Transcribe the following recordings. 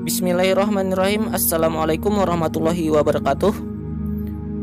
Bismillahirrahmanirrahim. Assalamualaikum warahmatullahi wabarakatuh.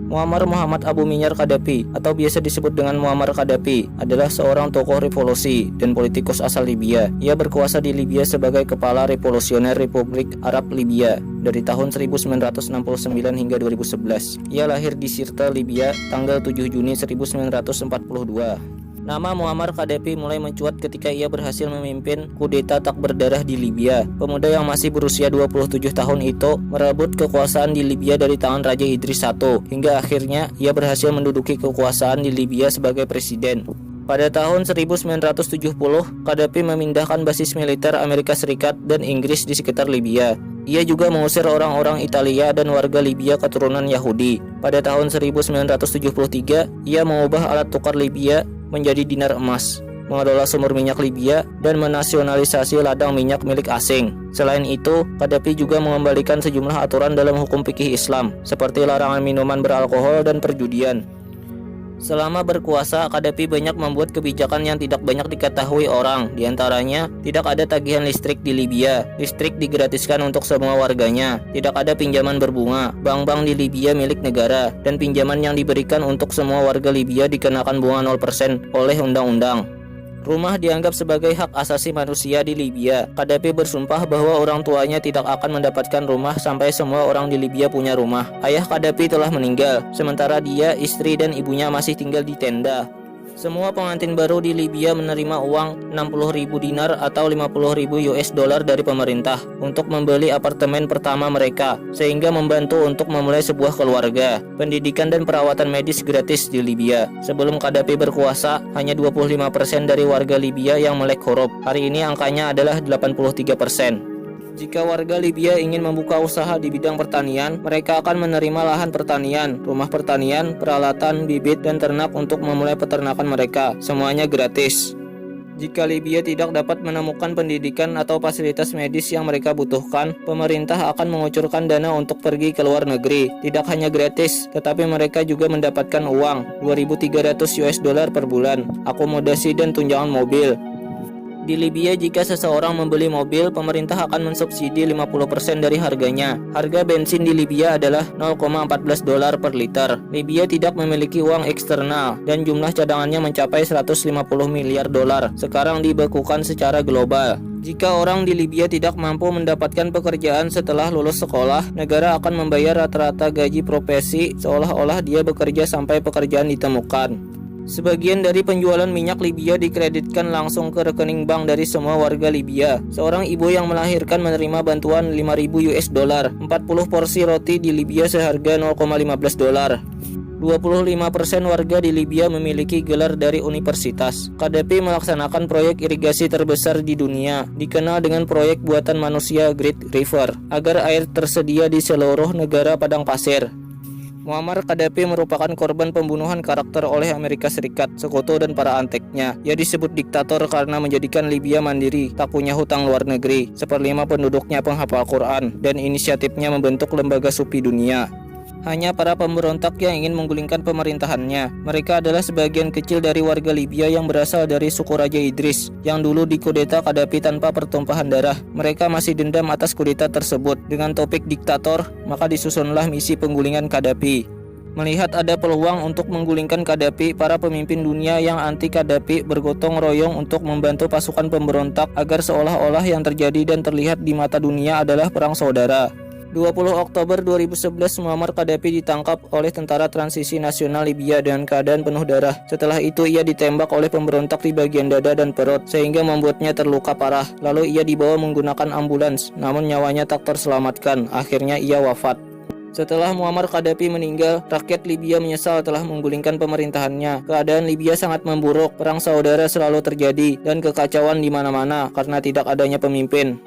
Muammar Muhammad Abu Minyar Qaddafi atau biasa disebut dengan Muammar Qaddafi adalah seorang tokoh revolusi dan politikus asal Libya. Ia berkuasa di Libya sebagai kepala revolusioner Republik Arab Libya dari tahun 1969 hingga 2011. Ia lahir di Sirte, Libya tanggal 7 Juni 1942. Nama Muammar Qaddafi mulai mencuat ketika ia berhasil memimpin kudeta tak berdarah di Libya. Pemuda yang masih berusia 27 tahun itu merebut kekuasaan di Libya dari tangan Raja Idris I hingga akhirnya ia berhasil menduduki kekuasaan di Libya sebagai presiden. Pada tahun 1970, Qaddafi memindahkan basis militer Amerika Serikat dan Inggris di sekitar Libya. Ia juga mengusir orang-orang Italia dan warga Libya keturunan Yahudi. Pada tahun 1973, ia mengubah alat tukar Libya menjadi dinar emas, mengelola sumber minyak Libya, dan menasionalisasi ladang minyak milik asing. Selain itu, Qaddafi juga mengembalikan sejumlah aturan dalam hukum fikih Islam, seperti larangan minuman beralkohol dan perjudian. Selama berkuasa, Qaddafi banyak membuat kebijakan yang tidak banyak diketahui orang. Di antaranya, tidak ada tagihan listrik di Libya. Listrik digratiskan untuk semua warganya. Tidak ada pinjaman berbunga. Bank-bank di Libya milik negara. Dan pinjaman yang diberikan untuk semua warga Libya dikenakan bunga 0% oleh undang-undang. Rumah dianggap sebagai hak asasi manusia di Libya. Qaddafi bersumpah bahwa orang tuanya tidak akan mendapatkan rumah sampai semua orang di Libya punya rumah. Ayah Qaddafi telah meninggal, sementara dia, istri, dan ibunya masih tinggal di tenda. Semua pengantin baru di Libya menerima uang 60.000 dinar atau 50.000 US dollar dari pemerintah untuk membeli apartemen pertama mereka, sehingga membantu untuk memulai sebuah keluarga. Pendidikan dan perawatan medis gratis di Libya. Sebelum Qaddafi berkuasa, hanya 25% dari warga Libya yang melek huruf. Hari ini angkanya adalah 83%. Jika warga Libya ingin membuka usaha di bidang pertanian, mereka akan menerima lahan pertanian, rumah pertanian, peralatan, bibit, dan ternak untuk memulai peternakan mereka. Semuanya gratis. Jika Libya tidak dapat menemukan pendidikan atau fasilitas medis yang mereka butuhkan, pemerintah akan mengucurkan dana untuk pergi ke luar negeri. Tidak hanya gratis, tetapi mereka juga mendapatkan uang 2.300 US dollar per bulan, akomodasi dan tunjangan mobil. Di Libya, jika seseorang membeli mobil, pemerintah akan mensubsidi 50% dari harganya. Harga bensin di Libya adalah 0,14 dolar per liter. Libya tidak memiliki uang eksternal dan jumlah cadangannya mencapai 150 miliar dolar. Sekarang dibekukan secara global. Jika orang di Libya tidak mampu mendapatkan pekerjaan setelah lulus sekolah, negara akan membayar rata-rata gaji profesi seolah-olah dia bekerja sampai pekerjaan ditemukan. Sebagian dari penjualan minyak Libya dikreditkan langsung ke rekening bank dari semua warga Libya. Seorang ibu yang melahirkan menerima bantuan 5.000 US dollar. 40 porsi roti di Libya seharga 0,15 dolar. 25% warga di Libya memiliki gelar dari universitas. Qaddafi melaksanakan proyek irigasi terbesar di dunia, dikenal dengan proyek buatan manusia Great River, agar air tersedia di seluruh negara padang pasir. Muammar Qaddafi merupakan korban pembunuhan karakter oleh Amerika Serikat, sekutu, dan para anteknya. Ia disebut diktator karena menjadikan Libya mandiri, tak punya hutang luar negeri, 1/5 penduduknya penghafal Quran, dan inisiatifnya membentuk lembaga sufi dunia. Hanya para pemberontak yang ingin menggulingkan pemerintahannya. Mereka adalah sebagian kecil dari warga Libya yang berasal dari suku Raja Idris, yang dulu dikudeta Qaddafi tanpa pertumpahan darah. Mereka masih dendam atas kudeta tersebut. Dengan topik diktator, maka disusunlah misi penggulingan Qaddafi. Melihat ada peluang untuk menggulingkan Qaddafi, para pemimpin dunia yang anti Qaddafi bergotong royong untuk membantu pasukan pemberontak agar seolah-olah yang terjadi dan terlihat di mata dunia adalah perang saudara. 20 Oktober 2011, Muammar Qaddafi ditangkap oleh Tentara Transisi Nasional Libya dengan keadaan penuh darah. Setelah itu ia ditembak oleh pemberontak di bagian dada dan perut, sehingga membuatnya terluka parah. Lalu ia dibawa menggunakan ambulans, namun nyawanya tak terselamatkan. Akhirnya ia wafat. Setelah Muammar Qaddafi meninggal, rakyat Libya menyesal telah menggulingkan pemerintahannya. Keadaan Libya sangat memburuk, perang saudara selalu terjadi, dan kekacauan di mana-mana karena tidak adanya pemimpin.